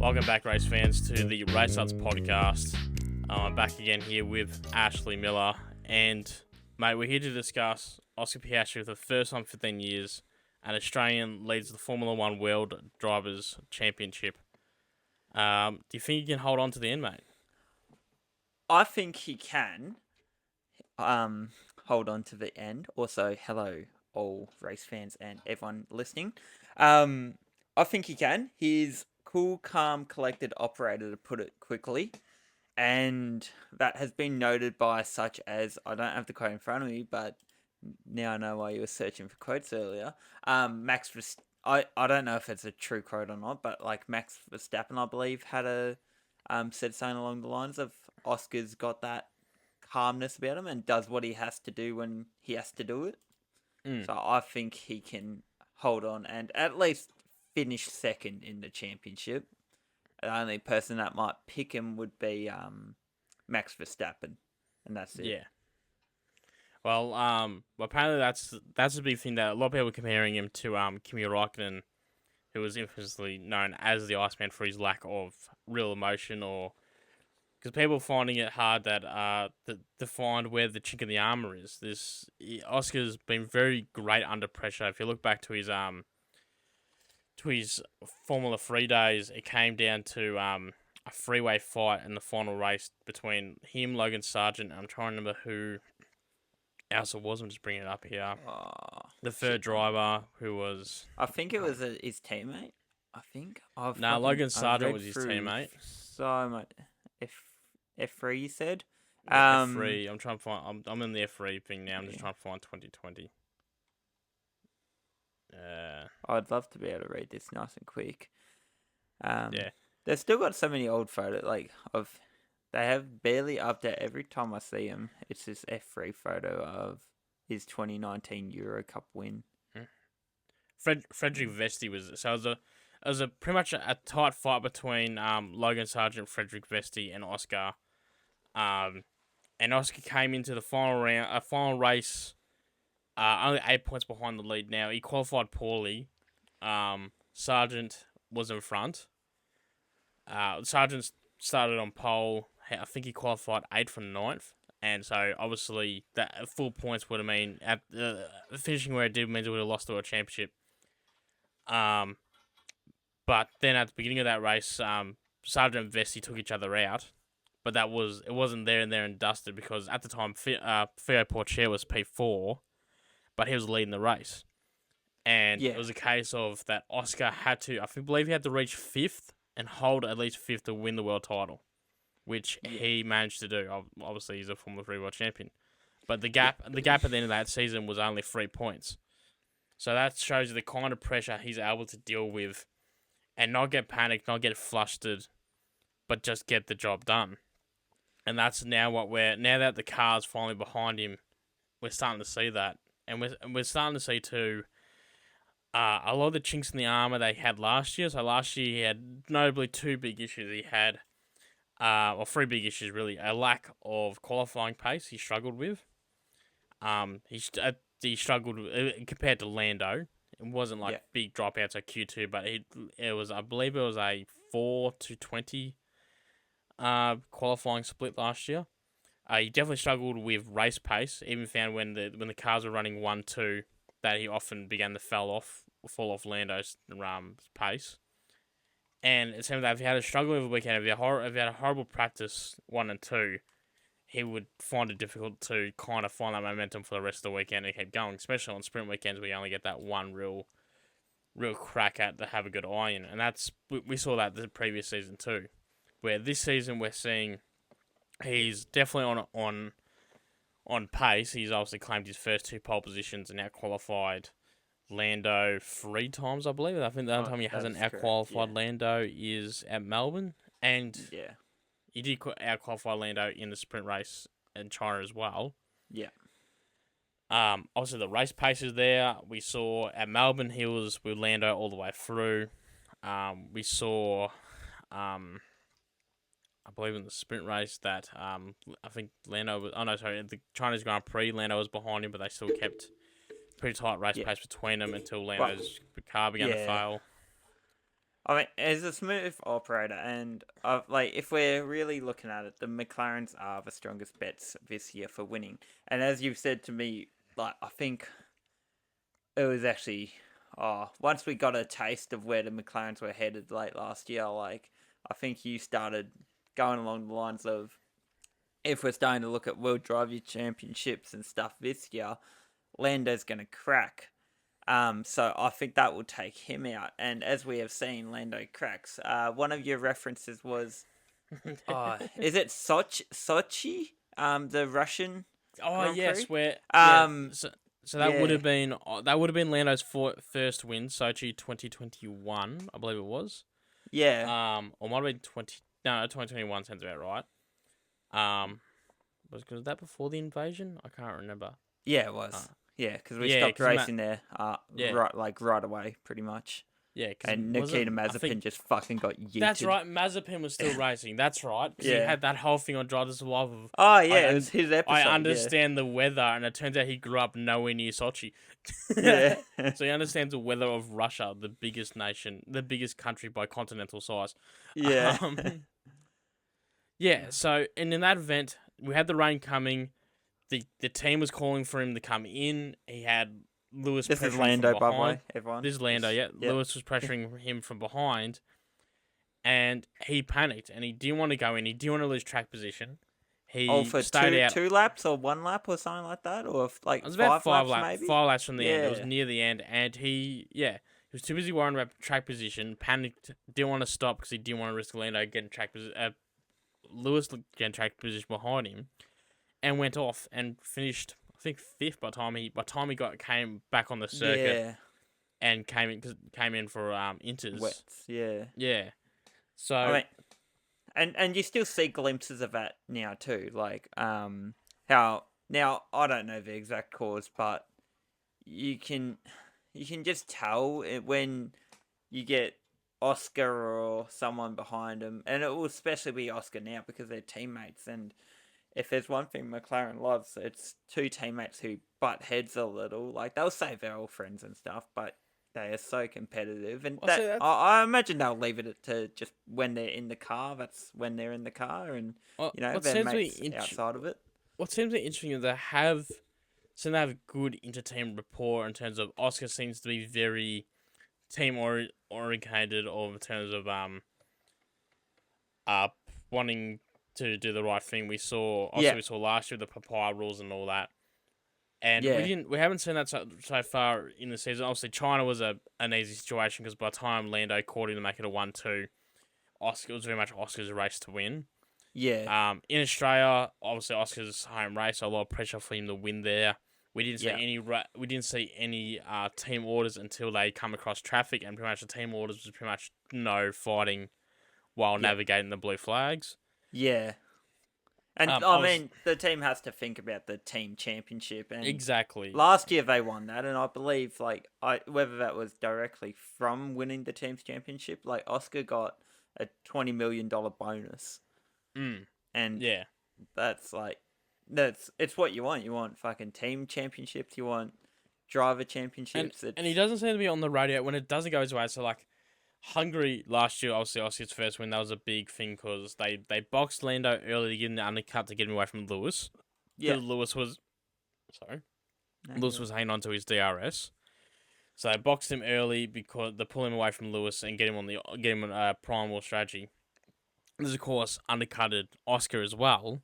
Welcome back, race fans, to the RaceNuts podcast. I'm back again here with Ashley Miller, and mate, we're here to discuss Oscar Piastri for the first time in 15 years. An Australian leads the Formula One World Drivers' Championship. Do you think he can hold on to the end, mate? I think he can hold on to the end. Also, hello, all race fans and everyone listening. I think he can. He's cool, calm, collected operator, to put it quickly. And that has been noted by such as, I don't have the quote in front of me, but now I know why you were searching for quotes earlier. Max Verstappen, I don't know if it's a true quote or not, but like Max Verstappen, I believe, had said something along the lines of Oscar's got that calmness about him and does what he has to do when he has to do it. So I think he can hold on and at least finish second in the championship. The only person that might pick him would be Max Verstappen, and that's it. Yeah. Well, apparently that's a big thing that a lot of people are comparing him to Kimi Räikkönen, who was infamously known as the Iceman for his lack of real emotion, or because people are finding it hard to find where the chink in the armor is. Oscar's been very great under pressure. If you look back to his Formula 3 days, it came down to a freeway fight in the final race between him, Logan Sargent, and I'm trying to remember who else it was. I'm just bringing it up here. The third driver, who was... I think it was his teammate. I think. Logan Sargent was his teammate. So much. F3, you said? Yeah, F3. I'm trying to find... I'm in the F3 thing now. I'm just trying to find 2020. I'd love to be able to read this nice and quick. Yeah. They've still got so many old photos, they have barely updated. Every time I see him, it's this F3 photo of his 2019 Euro Cup win. Frederick Vesti was... So it was pretty much a tight fight between Logan Sargent, Frederick Vesti, and Oscar. And Oscar came into the final race... only 8 points behind the lead now. He qualified poorly. Sargent was in front. Sargent started on pole. I think he qualified 8th from 9th. And so, obviously, that full points would have mean... finishing where it did means it would have lost the World Championship. But then at the beginning of that race, Sargent and Vesti took each other out. But it wasn't there and dusted because at the time, Theo Porcher was P4. But he was leading the race. And it was a case of that Oscar had to, believe he had to reach 5th and hold at least 5th to win the world title, which he managed to do. Obviously, he's a Formula 3 world champion. But the gap at the end of that season was only 3 points. So that shows you the kind of pressure he's able to deal with and not get panicked, not get flustered, but just get the job done. And that's now now that the car's finally behind him, we're starting to see that. And we're starting to see, too, a lot of the chinks in the armour they had last year. So last year he had notably 2 big issues. He had, or 3 big issues, really. A lack of qualifying pace he struggled with. He struggled compared to Lando. It wasn't like big dropouts at Q2, but it was, I believe it was a 4-20 qualifying split last year. He definitely struggled with race pace. Even found when the cars were running 1-2, that he often began to fall off Lando's pace. And it seemed that if he had a struggle over the weekend, if he had a horrible practice 1 and 2, he would find it difficult to kind of find that momentum for the rest of the weekend and keep going. Especially on sprint weekends, where you only get that one real crack at to have a good eye in. And we saw that the previous season too, where this season we're seeing. He's definitely on pace. He's obviously claimed his first 2 pole positions and out-qualified Lando 3 times, I believe. I think the only time he hasn't out-qualified Lando is at Melbourne. And he did out-qualify Lando in the sprint race in China as well. Yeah. Obviously, the race pace is there. We saw at Melbourne, he was with Lando all the way through. We saw... I believe in the sprint race that I think Lando was... Oh, no, sorry. The Chinese Grand Prix, Lando was behind him, but they still kept pretty tight race pace between them until Lando's car began to fail. I mean, as a smooth operator, and like if we're really looking at it, the McLarens are the strongest bets this year for winning. And as you've said to me, like I think it was actually, once we got a taste of where the McLarens were headed late last year, like I think you started going along the lines of if we're starting to look at World Driver Championships and stuff this year, Lando's going to crack. So I think that will take him out. And as we have seen, Lando cracks. One of your references was, is it Sochi? The Russian Oh Grand yes, Prix. where Um, so yeah, that would have been Lando's first win, Sochi 2021, I believe it was. yeah, Or might have been 2021 sounds about right. Was that before the invasion? I can't remember. yeah, it Uh, was. Yeah, because we yeah, stopped because racing there. yeah, Right away, pretty much. yeah, because And wasn't Nikita I think Mazepin just fucking got yeeted. that's right. Mazepin was still racing. That's right, because he Yeah. had that whole thing on Drive to Survive of Oh I yeah, it was his episode. I understand the weather, and it turns out he grew up nowhere near Sochi. Yeah. So he understands the weather of Russia, the biggest nation, the biggest country by continental size. Yeah. Um, yeah. So, and in that event, we had the rain coming. The team was calling for him to come in. He had Lewis This pressuring is from Lando, by the behind. way, everyone. This is Lando, yeah. Yep. Lewis was pressuring him from behind, and he panicked, and he didn't want to go in. He didn't want to lose track position. He For stayed out. two laps or one lap or something like that, or like It was about five laps maybe. 5 laps from the end. It was Yeah. near the end, and he was too busy worrying about track position. Panicked, didn't want to stop because he didn't want to risk Lando getting Lewis getting track position behind him, and went off and finished. I think fifth by the time he came back on the circuit Yeah. and came in for inters. Wets. Yeah. Yeah. So I mean, and you still see glimpses of that now too, like how now I don't know the exact cause, but you can just tell when you get Oscar or someone behind him, and it will especially be Oscar now because they're teammates. And if there's one thing McLaren loves, it's two teammates who butt heads a little. Like they'll say they're all friends and stuff, but they are so competitive, and Well, see, I imagine they'll leave it to just when they're in the car. That's when they're in the car, and what their seems to mates be outside of it. what seems to be interesting is they seem to have good inter-team rapport in terms of Oscar seems to be very team orientated, or in terms of wanting to do the right thing. We saw last year the papaya rules and all that. And we haven't seen that so far in the season. Obviously, China was an easy situation because by the time Lando caught him to make it a 1-2, it was very much Oscar's race to win. Yeah. In Australia, obviously Oscar's home race, so a lot of pressure for him to win there. We didn't see any team orders until they come across traffic, and pretty much the team orders was pretty much no fighting while navigating the blue flags. Yeah. And I mean, the team has to think about the team championship, and exactly. Last year they won that, and I believe whether that was directly from winning the team's championship, like Oscar got a $20 million bonus, and it's what you want. You want fucking team championships. You want driver championships. And he doesn't seem to be on the radio when it doesn't go his way. So like Hungary last year, obviously Oscar's first win, that was a big thing because they boxed Lando early to get in the undercut to get him away from Lewis. Yeah, Lewis was hanging on to his DRS, so they boxed him early because they pull him away from Lewis and get him on primal strategy. This of course undercutted Oscar as well,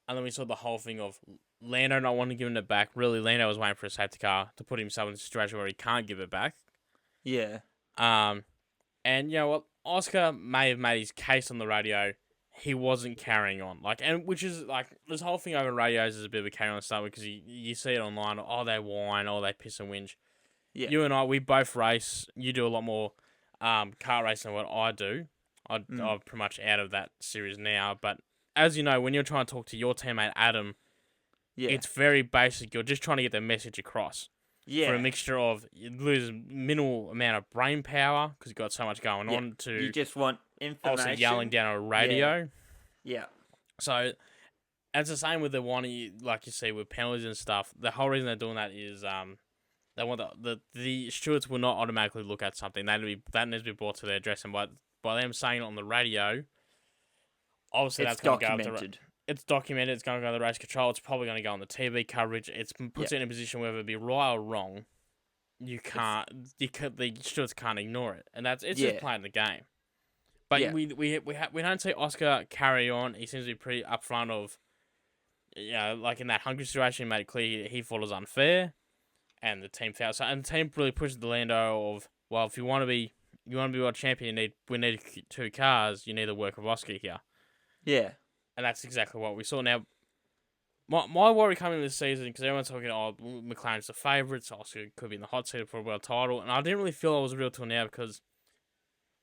and then we saw the whole thing of Lando not wanting to give it back. Really, Lando was waiting for a safety car to put himself in a situation where he can't give it back. Yeah. And you know what? Oscar may have made his case on the radio. He wasn't carrying on, which is this whole thing over radios is a bit of a carry on to start with because you see it online. Oh, they whine. Oh, they piss and whinge. Yeah. You and I, we both race. You do a lot more car racing than what I do. I'm pretty much out of that series now. But as you know, when you're trying to talk to your teammate Adam, it's very basic. You're just trying to get the message across. Yeah. For a mixture of you lose minimal amount of brain power because you've got so much going on to you just want information. Also yelling down a radio. Yeah. So it's the same with the one like you see with penalties and stuff. The whole reason they're doing that is They want the stewards will not automatically look at something. That needs to be brought to their address, and by them saying it on the radio, obviously It's that's going to go to. documented. It's documented. It's going to go to the race control. It's probably going to go on the TV coverage. It puts Yeah. it in a position whether it be right or wrong. You can't. The stewards can't ignore it, and it's Yeah. just playing the game. But Yeah. we don't see Oscar carry on. He seems to be pretty upfront of, like in that Hungary situation, he made it clear he thought it was unfair, and the team felt so. And the team really pushed the Lando of, well, if you want to be world champion, we need 2 cars. You need to work with Oscar here, Yeah. and that's exactly what we saw. Now, my worry coming this season, because everyone's talking, McLaren's the favourites, Oscar could be in the hot seat for a world title, and I didn't really feel it was real till now because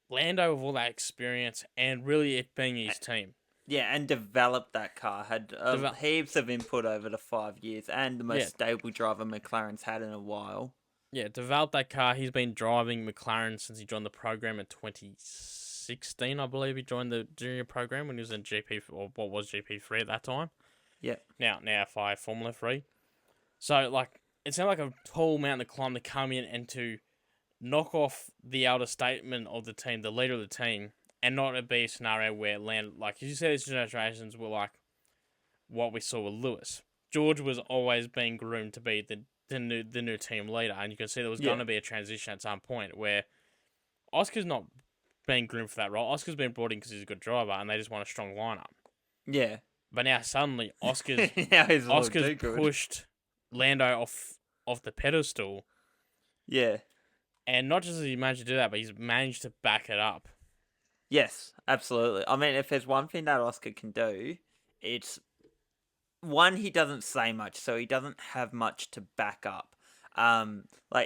Lando, with all that experience and really it being his team. Yeah, and developed that car. Had heaps of input over the 5 years, and the most stable driver McLaren's had in a while. Yeah, developed that car. He's been driving McLaren since he joined the program in 2016, I believe. He joined the junior program when he was in GP, or what was GP3 at that time. Yeah. Now F5 Formula 3. So, it sounded like a tall mountain to climb to come in and to knock off the elder statement of the team, the leader of the team, and not it be a scenario where as you said, these generations were like what we saw with Lewis. George was always being groomed to be the new team leader, and you can see there was going to be a transition at some point where Oscar's not being groomed for that role. Oscar's been brought in because he's a good driver, and they just want a strong lineup. Yeah. But now suddenly Oscar's Oscar's pushed Lando off the pedestal. Yeah. And not just has he managed to do that, but he's managed to back it up. Yes, absolutely. I mean, if there's one thing that Oscar can do, it's one, he doesn't say much, so he doesn't have much to back up.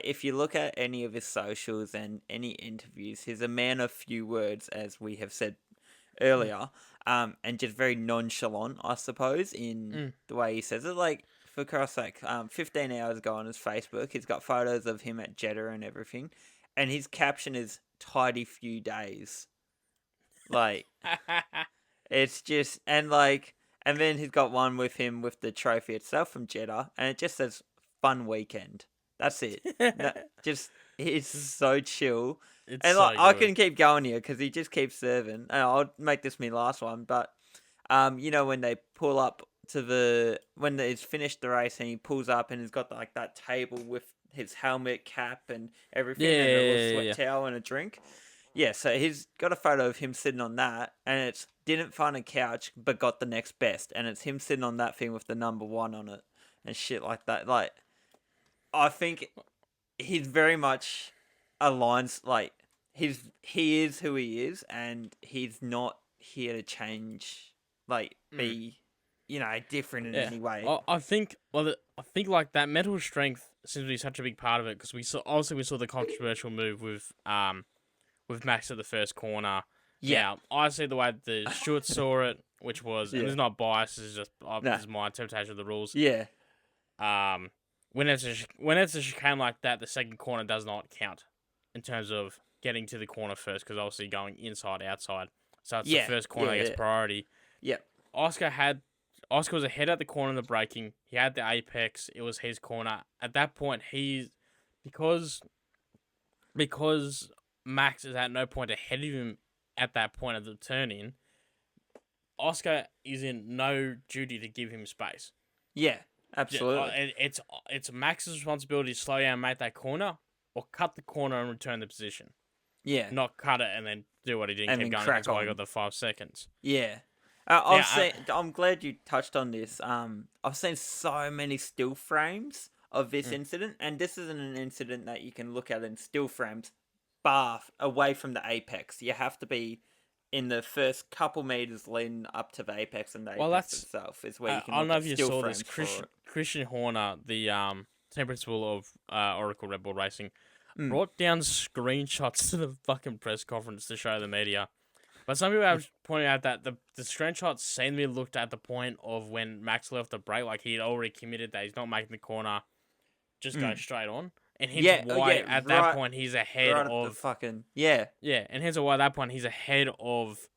If you look at any of his socials and any interviews, he's a man of few words, as we have said earlier, and just very nonchalant, I suppose, in the way he says it. Like, for Christ's sake, 15 hours ago on his Facebook, he's got photos of him at Jeddah and everything, and his caption is "tidy few days." Like, it's just, and then he's got one with him with the trophy itself from Jeddah, and it just says "fun weekend." That's it. It's so chill. It's and so I good. can keep going here because he just keeps serving. And I'll make this my last one, but when they pull up to when he's finished the race and he pulls up and he's got that table with his helmet, cap, and everything, and a little sweat towel and a drink. Yeah, so he's got a photo of him sitting on that, and it's didn't find a couch, but got the next best, and it's him sitting on that thing with the number 1 on it, and shit like that. Like, I think he's very much aligns, he is who he is, and he's not here to change, be, different in any way. I think that mental strength seems to be such a big part of it, because we saw the controversial move with Max at the first corner. Yeah, I see the way the stewards saw it, which was, and it's not biased, it's just this is my interpretation of the rules. Yeah. When it's a chicane like that, the second corner does not count in terms of getting to the corner first, because obviously going inside outside, so it's the first corner that gets priority. Yeah. Oscar was ahead at the corner in the braking. He had the apex. It was his corner at that point. Because Max is at no point ahead of him at that point of the turn-in, Oscar is in no duty to give him space. Yeah, absolutely. It's Max's responsibility to slow down and make that corner, or cut the corner and return the position. Yeah. Not cut it and then do what he did and keep going. That's why I got the 5 seconds. Yeah. I'm glad you touched on this. I've seen so many still frames of this incident, and this isn't an incident that you can look at in still frames away from the apex. You have to be in the first couple meters leading up to the apex, and the apex itself is where you can. I don't know if you saw this. Christian Horner, the team principal of Oracle Red Bull Racing, brought down screenshots to the fucking press conference to show the media. But some people have pointed out that the screenshots seem to be looked at the point of when Max left the brake, like he had already committed that he's not making the corner, just go straight on. And hence why at that point he's ahead of fucking and hence why at that point he's ahead of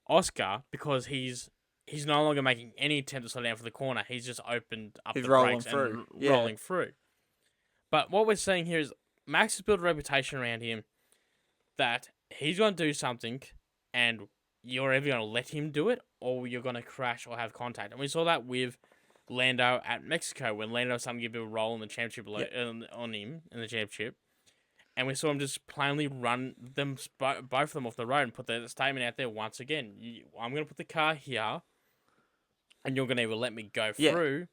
Oscar, because he's no longer making any attempt to slow down for the corner. He's just opened up the brakes and rolling through. But what we're saying here is Max has built a reputation around him that he's going to do something, and you're either going to let him do it or you're going to crash or have contact. And we saw that with Lando at Mexico when Lando started to give a role in the championship on him in the championship. And we saw him just plainly run them both of them off the road and put the statement out there once again. I'm going to put the car here, and you're going to either let me go through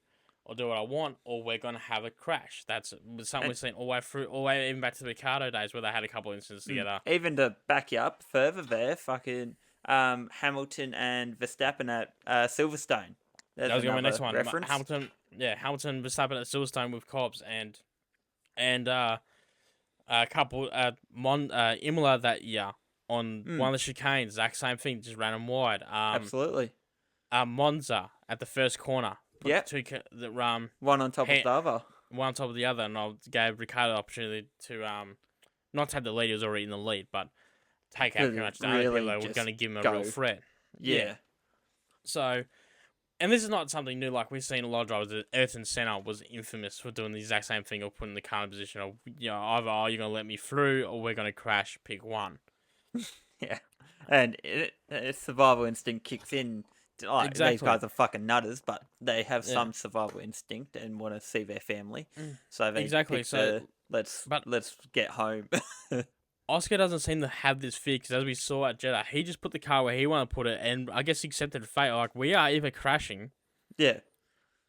or do what I want, or we're going to have a crash. That's something we've seen all the way even back to the Ricardo days where they had a couple of instances together. Even to back you up further there, fucking Hamilton and Verstappen at Silverstone. There's that was going to be my next one. reference. Hamilton, Verstappen at Silverstone with Cobbs and a couple Imola that year on one of the chicanes. Exact same thing, just ran them wide. Absolutely. Monza at the first corner. Yeah. One on top of the other. One on top of the other, and I gave Ricardo the opportunity to not take the lead. He was already in the lead, but take out pretty much the only people that were going to give him a real threat. Yeah. So, and this is not something new. Like we've seen a lot of drivers. Ayrton Senna was infamous for doing the exact same thing, or putting the car in a position of either you're going to let me through, or we're going to crash. Pick one. Yeah, and survival instinct kicks in. Like, exactly. These guys are fucking nutters, but they have some survival instinct and want to see their family. So they let's get home. Oscar doesn't seem to have this fear because, as we saw at Jeddah, he just put the car where he wanted to put it, and I guess he accepted fate. Like, we are either crashing,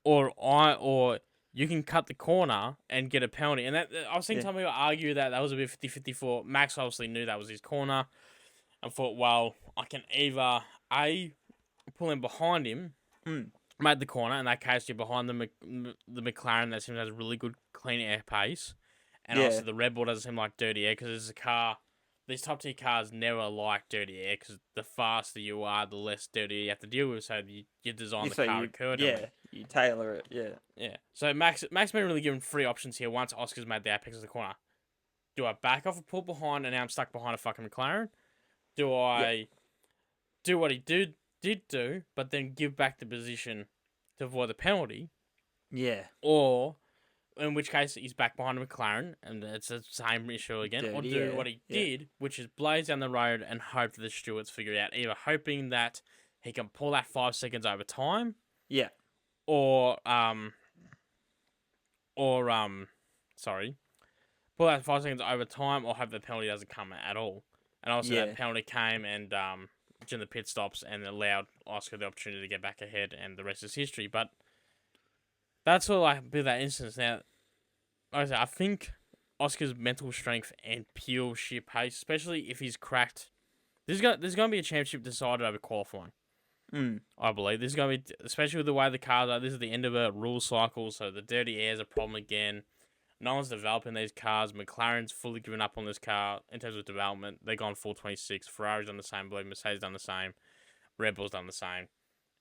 or you can cut the corner and get a penalty. And that I've seen some people argue that was a bit 50-50 for Max. Obviously knew that was his corner, and thought, well, I can either pull him behind him, made the corner. In that case, you're behind the McLaren that seems to have really good clean air pace. And also the Red Bull doesn't seem like dirty air because it's a car. These top tier cars never like dirty air because the faster you are, the less dirty you have to deal with. So you design the car accordingly. Yeah, you tailor it. Yeah. So Max been really given three options here. Once Oscar's made the apex of the corner, do I back off and pull behind, and now I'm stuck behind a fucking McLaren? Do I do what he did do, but then give back the position to avoid the penalty? Yeah. Or, in which case, he's back behind a McLaren, and it's the same issue again. Or do what he did, which is blaze down the road and hope that the stewards figure it out. Either hoping that he can pull that 5 seconds over time. Yeah. Or, pull that 5 seconds over time, or hope the penalty doesn't come at all. And also that penalty came and during the pit stops and allowed Oscar the opportunity to get back ahead, and the rest is history. But that's all I bit of that instance. Now, like I think Oscar's mental strength and pure sheer pace, especially if he's cracked, there's going to be a championship decided over qualifying. I believe this is going to be, especially with the way the cars are. This is the end of a rule cycle, so the dirty air is a problem again. No one's developing these cars. McLaren's fully given up on this car in terms of development. They've gone full 26. Ferrari's done the same. I believe Mercedes done the same. Red Bull's done the same.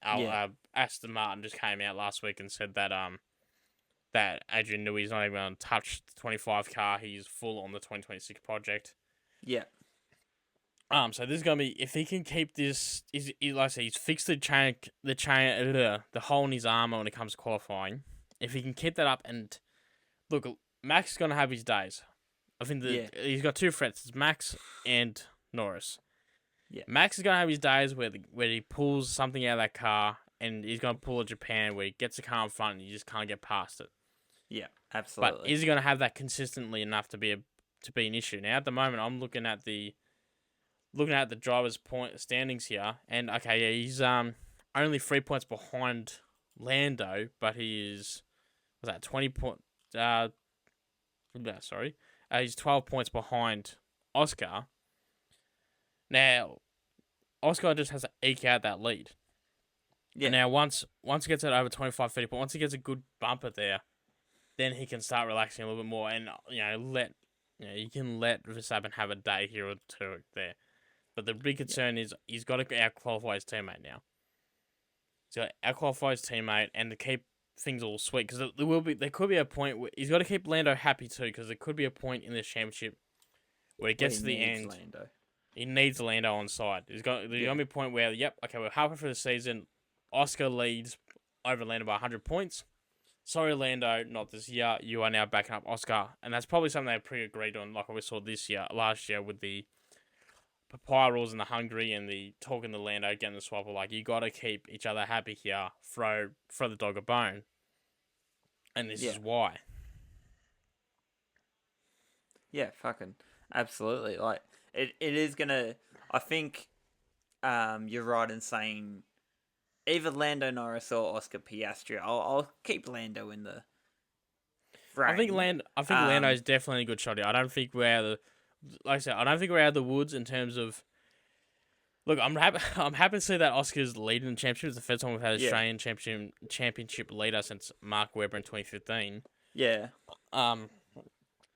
Aston Martin just came out last week and said that that Adrian Newey's not even going to touch the 25 car. He's full on the 2026 project. Yeah. So this is gonna be, if he can keep this. Like I say, he's fixed the hole in his armor when it comes to qualifying. If he can keep that up, and look, Max is gonna have his days. I think he's got two threats: it's Max and Norris. Yeah. Max is gonna have his days where he pulls something out of that car, and he's gonna pull a Japan where he gets the car in front and you just can't get past it. Yeah, absolutely. But is he gonna have that consistently enough to be an issue? Now at the moment, I'm looking at the drivers' point standings here, and he's only 3 points behind Lando, but he is 20 point. He's 12 points behind Oscar. Now, Oscar just has to eke out that lead. Yeah. And now, once he gets it over 25, 30 points, once he gets a good bumper there, then he can start relaxing a little bit more, and you can let Verstappen have a day here or two there. But the big concern is he's got to out-qualify his teammate now. He's got to out-qualify his teammate and to keep things all sweet, because there could be a point where he's got to keep Lando happy too, because there could be a point in this championship where it gets to the end. Lando. He needs Lando on side. There's going to be a point where, we're halfway through the season, Oscar leads over Lando by 100 points. sorry, Lando, not this year. You are now backing up Oscar, and that's probably something they pre-agreed on, like we saw last year with the papaya rules in the Hungary and the talking to Lando, getting the swap. Like, you got to keep each other happy here. Throw the dog a bone, and this Yeah. is why. Yeah, fucking absolutely. Like it is gonna. I think you're right in saying either Lando Norris or Oscar Piastri. I'll keep Lando in the frame. I think Lando's definitely a good shot here. I don't think we're out of like I said, I don't think we're out of the woods in terms of. Look, I'm happy. I'm happy to see that Oscar's leading the championship. It's the first time we've had Australian championship leader since Mark Webber in 2015. Yeah.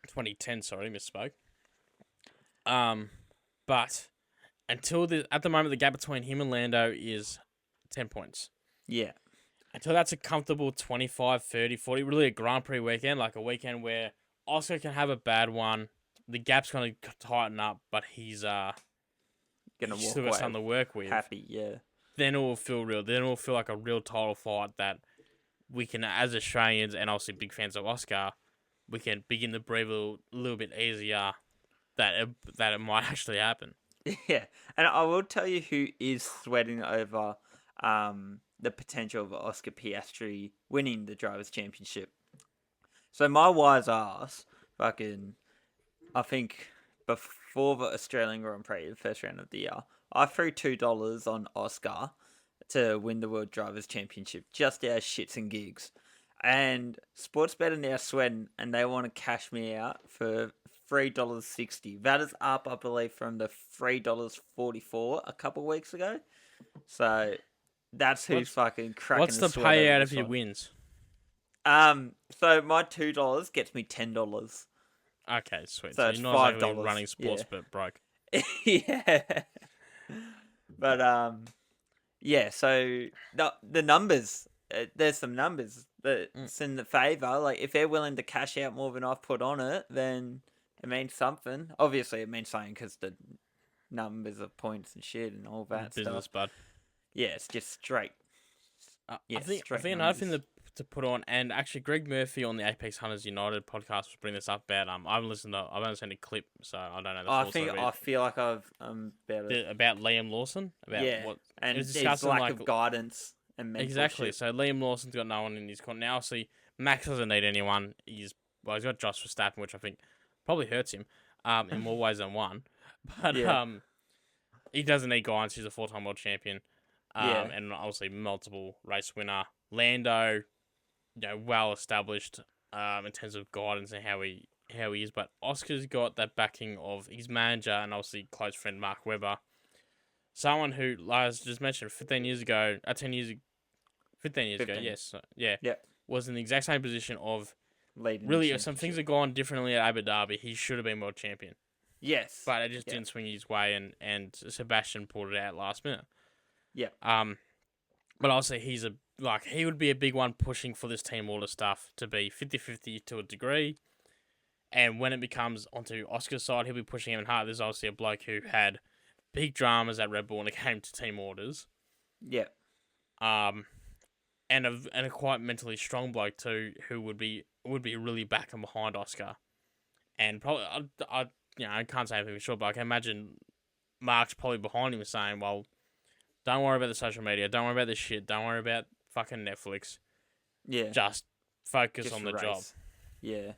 2010. Sorry, misspoke. But at the moment, the gap between him and Lando is 10 points. Yeah. Until that's a comfortable 25, 30, 40, really a Grand Prix weekend, like a weekend where Oscar can have a bad one. The gap's going to tighten up, but he's still got something to work with. Happy, yeah. Then it will feel real. Then it will feel like a real title fight that we can, as Australians and obviously big fans of Oscar, we can begin to breathe a little bit easier that it might actually happen. Yeah, and I will tell you who is sweating over the potential of Oscar Piastri winning the Drivers' Championship. So my wise ass, fucking, I think before the Australian Grand Prix, the first round of the year, I threw $2 on Oscar to win the World Drivers' Championship, just out of shits and gigs. And Sportsbet are now sweating, and they want to cash me out for $3.60. That is up, I believe, from the $3.44 a couple weeks ago. So that's who's fucking cracking. What's the payout if he wins? So my $2 gets me $10. Okay, sweet. So you're not exactly running Sportsbet broke. Yeah. But yeah. So the numbers. There's some numbers that's in the favour. Like, if they're willing to cash out more than I've put on it, then it means something. Obviously, it means something because the numbers of points and shit and all that business, stuff. bud. Yeah, it's just straight. I think another thing to put on, and actually Greg Murphy on the Apex Hunters United podcast was bringing this up about. I haven't seen a clip, so I don't know the full I feel like I've about Liam Lawson. And his lack of guidance. And exactly. So Liam Lawson's got no one in his corner now. See, Max doesn't need anyone. He's got Josh Verstappen, which I think probably hurts him in more ways than one. But he doesn't need guidance. He's a 4-time world champion, and obviously multiple race winner. Lando, well established in terms of guidance and how he is. But Oscar's got that backing of his manager and obviously close friend Mark Webber. Someone who, like I just mentioned, 15 years ago, yes, was in the exact same position of really, if some things had gone differently at Abu Dhabi, he should have been world champion. Yes. But it just didn't swing his way, and Sebastian pulled it out last minute. Yeah. But also he would be a big one pushing for this team order stuff to be 50-50 to a degree. And when it becomes onto Oscar's side, he'll be pushing even harder. There's obviously a bloke who had big dramas at Red Bull when it came to team orders. Yeah. And a quite mentally strong bloke too, who would be really backing behind Oscar. And probably I can't say anything for sure, but I can imagine Mark's probably behind him saying, "Well, don't worry about the social media, don't worry about this shit, don't worry about fucking Netflix. Yeah. Just focus on the job." Yeah.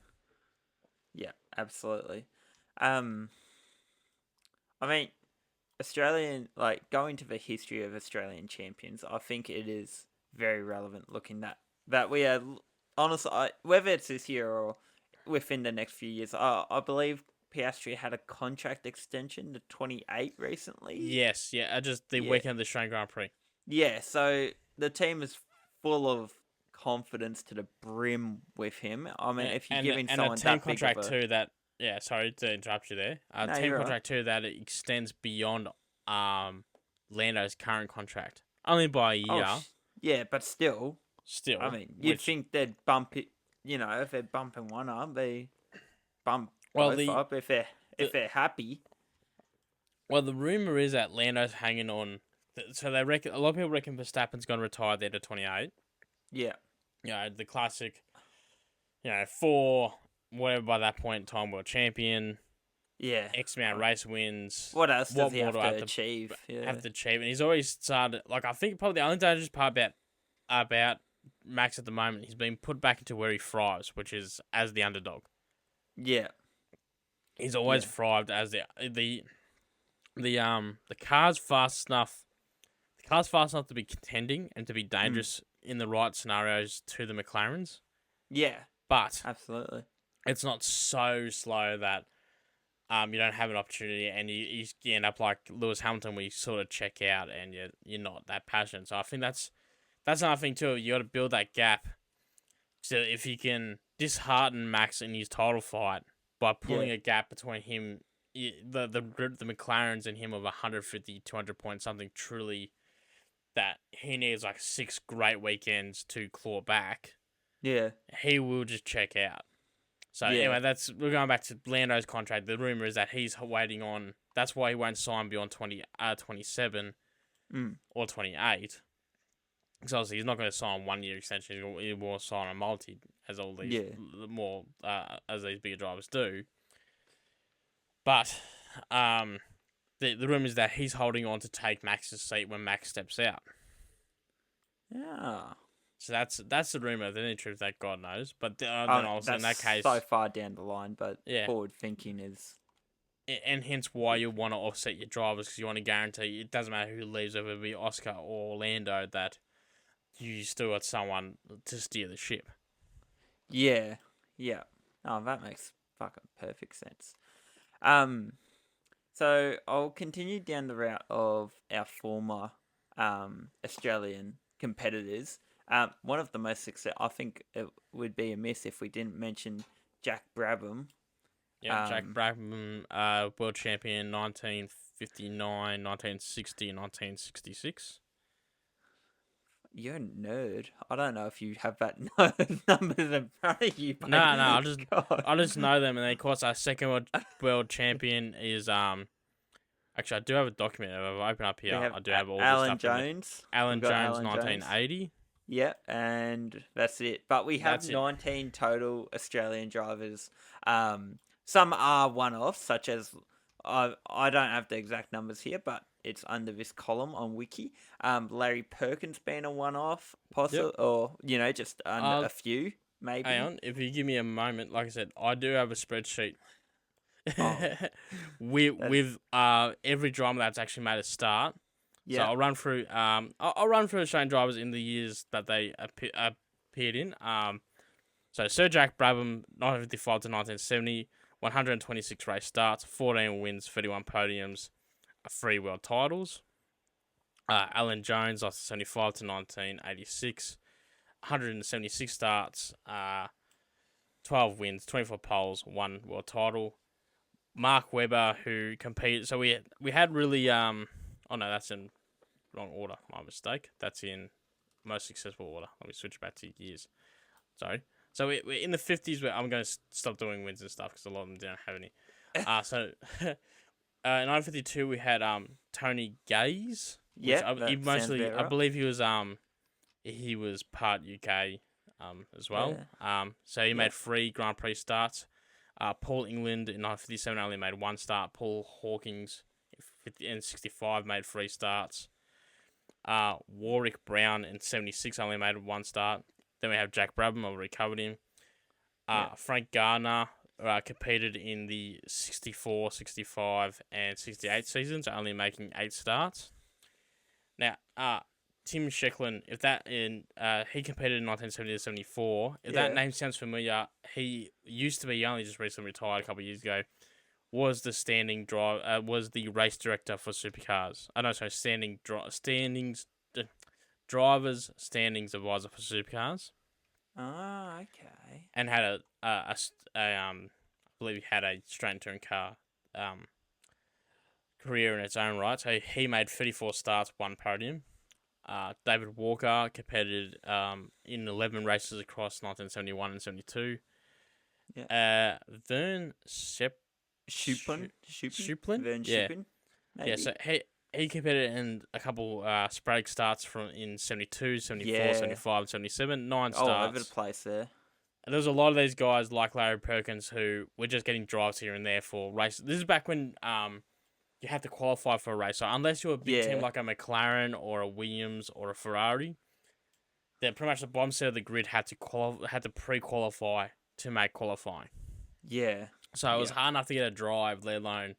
Yeah, absolutely. I mean, going to the history of Australian champions, I think it is very relevant looking that we are, honestly, whether it's this year or within the next few years, I believe Piastri had a contract extension to 28 recently. Yes, just the weekend of the Australian Grand Prix. Yeah, so the team is full of confidence to the brim with him. I mean, if you're giving someone a team that contract big of too that sorry to interrupt you there. Team contract too that it extends beyond Lando's current contract only by a year. Yeah, but still. I mean, you'd think they'd bump it. If they're bumping one up, they bump both up if they're happy. Well, the rumor is that Lando's hanging on. So they reckon a lot of people reckon Verstappen's going to retire there to 28. Yeah. The classic, 4 whatever by that point in time world champion, Yeah. X amount of race wins. What else does What he more have do to I have to achieve? Yeah. have to achieve? And he's always started. Like I think probably the only dangerous part about Max at the moment, he's been put back into where he thrives, which is as the underdog. Yeah. He's always Yeah. thrived as the car's fast enough. The car's fast enough to be contending and to be dangerous in the right scenarios to the McLarens, Yeah. but Absolutely. it's not so slow that you don't have an opportunity and you end up like Lewis Hamilton where you sort of check out and you're not that passionate. So I think that's another thing too. You got to build that gap. So if you can dishearten Max in his title fight by pulling Yeah. a gap between him, the McLarens and him of 150, 200 points, something truly that he needs like 6 great weekends to claw back, Yeah. he will just check out. So Yeah. anyway, we're going back to Lando's contract. The rumor is that he's waiting on. That's why he won't sign beyond 27 or 28. Because obviously he's not going to sign 1 year extension. He will sign a multi, as all these more as these bigger drivers do. But the rumor is that he's holding on to take Max's seat when Max steps out. Yeah. So that's the rumor. The only truth that God knows. But then also in that That's case, so far down the line, but yeah. forward thinking is. And hence why you want to offset your drivers, because you want to guarantee it doesn't matter who leaves, whether it be Oscar or Lando, that you still got someone to steer the ship. Yeah. Yeah. Oh, that makes fucking perfect sense. So I'll continue down the route of our former Australian competitors. One of the most successful, I think it would be amiss if we didn't mention Jack Brabham. Yeah, Jack Brabham, world champion 1959, 1960, and 1966. You're a nerd. I don't know if you have that numbers in front of you. No, I just know them, and then of course our second world champion is Actually, I do have a document. If I open up here, I do have all the Alan stuff. Jones. Alan Jones, 1980. Yeah, and that's it. But we have That's it. 19 total Australian drivers. Some are one-offs, such as I don't have the exact numbers here, but it's under this column on Wiki. Larry Perkins being a one-off, possible, or just a few maybe. Hang on, if you give me a moment, like I said, I do have a spreadsheet. with every drama that's actually made a start. Yeah. So I'll run through Australian drivers in the years that they appeared in. So Sir Jack Brabham, 1955 to 1970, 126 race starts, 14 wins, 31 podiums, 3 world titles. Alan Jones, 1975 to 1986, 176 starts, 12 wins, 24 poles, 1 world title. Mark Webber, who competed, so we had really oh no, that's in wrong order. My mistake. That's in most successful order. Let me switch back to years. Sorry. So we're in the 50s. Where I'm going to stop doing wins and stuff because a lot of them don't have any. So in 1952 we had Tony Gaze. Yeah, I believe he was part UK as well. Yeah. So he made 3 Grand Prix starts. Paul England in 1957 only made 1 start. Paul Hawkins in 65 made 3 starts. Warwick Brown in 76 only made 1 start. Then we have Jack Brabham, I've already covered him. Frank Gardner competed in the 64, 65, and 68 seasons, only making 8 starts. Now, Tim Shecklin, he competed in 1970 to 74. If that name sounds familiar, he used to be, he only just recently retired a couple of years ago, was the was the race director for supercars. Drivers standings advisor for supercars. Ah, okay. And had I believe he had a straight touring car career in its own right. So he made 34 starts, 1 podium. David Walker competed in 11 races across 1971 and 72. Yeah. Vern Schuplin? Schuplin? Vern Yeah. Schuplin? Maybe. Yeah, so he competed in a couple sporadic starts from in 72, 74, Yeah. 75, and 77. 9 All over the starts. place there. And there was a lot of these guys like Larry Perkins who were just getting drives here and there for races. This is back when you had to qualify for a race. So unless you're a big team Yeah. like a McLaren or a Williams or a Ferrari, then pretty much the bottom set of the grid had to pre-qualify to make qualifying. Yeah. So it was Yeah. hard enough to get a drive, let alone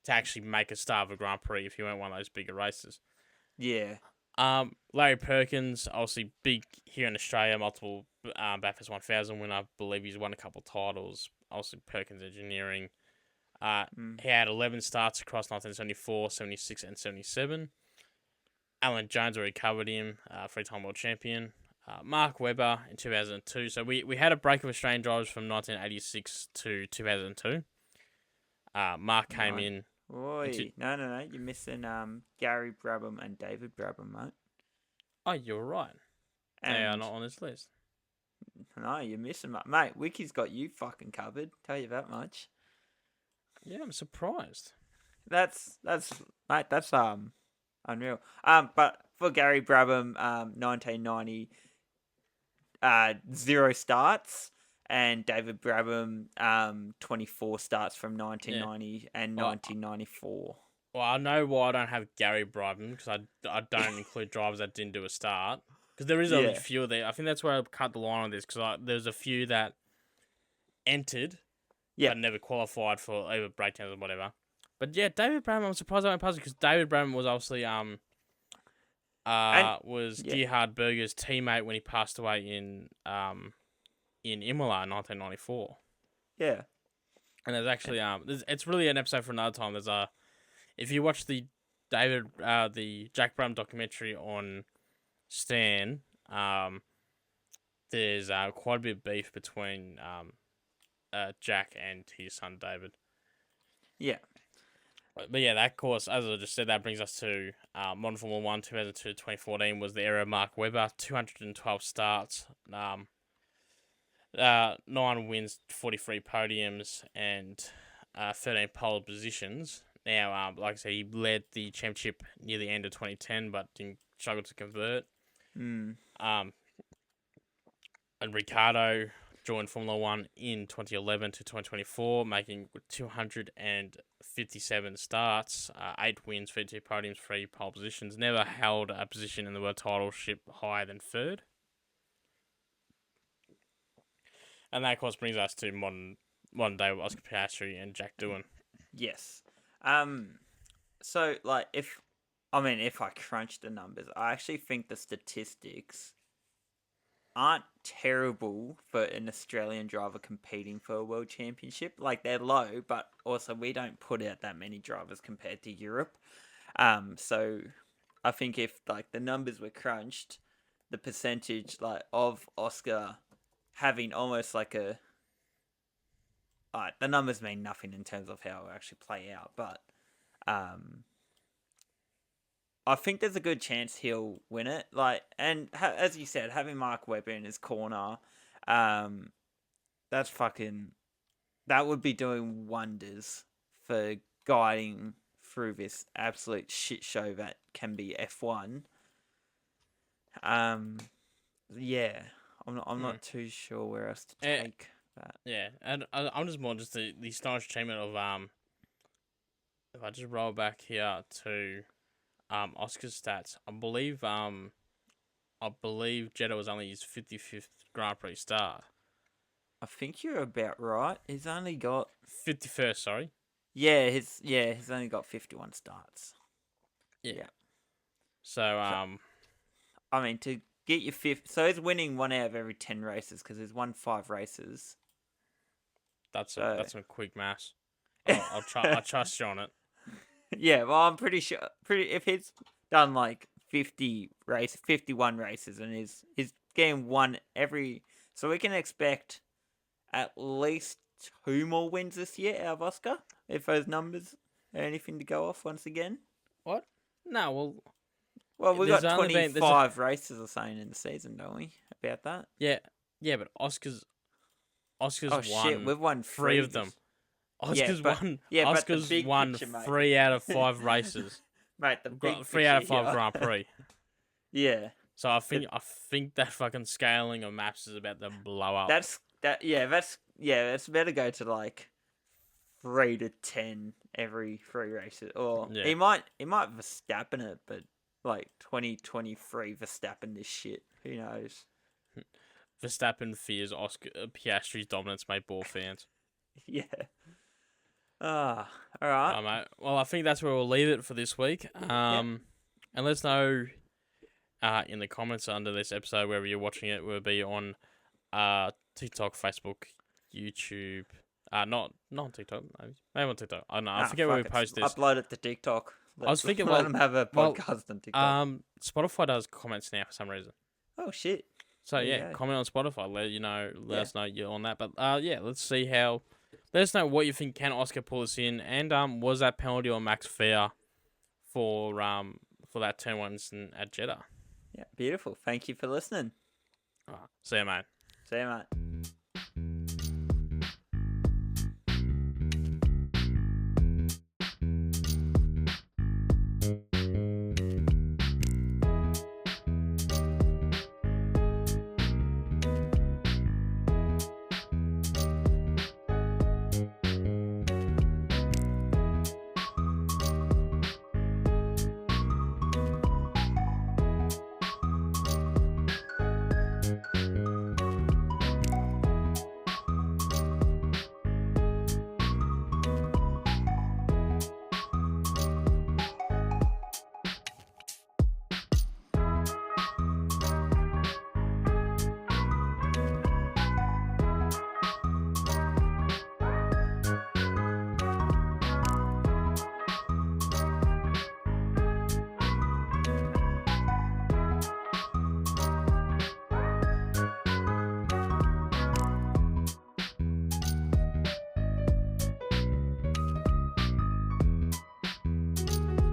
to actually make a start of a Grand Prix if you weren't one of those bigger races. Yeah. Larry Perkins, obviously big here in Australia, multiple Bathurst 1000 winner. I believe he's won a couple of titles. Obviously Perkins Engineering. He had 11 starts across 1974, 76, and 77. Alan Jones already covered him, three-time world champion. Mark Webber in 2002. So we had a break of Australian drivers from 1986 to 2002. Mark came Right. in. Oi. No. You're missing Gary Brabham and David Brabham, mate. Oh, you're right. They are And not on this list. no, you're missing, mate. Wiki's got you fucking covered. Tell you that much. Yeah, I'm surprised. That's mate. That's unreal. But for Gary Brabham, 1990, 0 starts, and David Brabham, 24 starts from 1990 and Well, 1994. Well, I know why I don't have Gary Bribham because I don't include drivers that didn't do a start. Because there is a Yeah. few there. I think that's where I cut the line on this because there's a few that entered Yeah. but never qualified for either breakdowns or whatever. But yeah, David Brabham, I'm surprised I went past it because David Brabham was obviously was yeah. Gerhard Berger's teammate when he passed away in Imola in 1994. Yeah. And there's actually it's really an episode for another time. There's if you watch the Jack Brabham documentary on Stan, there's quite a bit of beef between Jack and his son David. Yeah. But yeah, that course, as I just said, that brings us to Modern Formula 1 2002 to 2014 was the era of Mark Webber, 212 starts, 9 wins, 43 podiums, and 13 pole positions. Now, like I said, he led the championship near the end of 2010, but didn't struggle to convert. And Ricciardo joined Formula 1 in 2011 to 2024, making 257 starts, 8 wins, 32 podiums, 3 pole positions. Never held a position in the world titleship higher than third. And that, of course, brings us to modern day with Oscar Piastri and Jack Doohan. Yes. So like if I crunch the numbers, I actually think the statistics aren't terrible for an Australian driver competing for a world championship. Like they're low, but also we don't put out that many drivers compared to Europe. So I think if like the numbers were crunched, the percentage like of Oscar having almost like a the numbers mean nothing in terms of how it actually play out, but I think there's a good chance he'll win it. Like, and as you said, having Mark Webber in his corner, that would be doing wonders for guiding through this absolute shit show that can be F1. Yeah, I'm not too sure where else to take that. Yeah, and I'm just more just the astonishing achievement of if I just roll back here to Oscar's stats, I believe Jeddah was only his 55th Grand Prix start. I think you're about right. He's only got 51st, sorry. Yeah, he's only got 51 starts. Yeah. So I mean, to get your fifth, so he's winning 1 out of every 10 races because he's won 5 races. That's some quick maths. I'll trust you on it. Yeah, well, I'm pretty sure. If he's done like 51 races, and he's getting one every, so we can expect at least 2 more wins this year out of Oscar if those numbers are anything to go off once again. What? No, well, we got 25 been, races or something in the season, don't we? About that? Yeah, but Oscar's won. Shit, we've won 3 3 of them. Oscar's won. Yeah, Oscar's but the big won picture, mate. 3 out of 5 races. Mate, the We've big got 3 out of picture 5 here. Grand Prix. Yeah. So I think that fucking scaling of maps is about to blow up. That's better go to like 3 to 10 every 3 races. Or Yeah. he might Verstappen it, but like 2023 Verstappen this shit. Who knows? Verstappen fears Oscar Piastri's dominance, mate. Ball fans. Yeah. All right. Mate. Well, I think that's where we'll leave it for this week. And let us know in the comments under this episode, wherever you're watching it, will be on TikTok, Facebook, YouTube. Not on TikTok, maybe on TikTok. I don't know. I forget where we post this. Upload it to TikTok. I was thinking, let them have a podcast on TikTok. Spotify does comments now for some reason. Oh shit! So There you yeah, go. comment on Spotify. Let us know you're on that. But let's see how. Let us know what you think. Can Oscar pull us in? And was that penalty on Max fair for that turn 1 incident at Jeddah? Yeah, beautiful. Thank you for listening. See you, mate. See you, mate.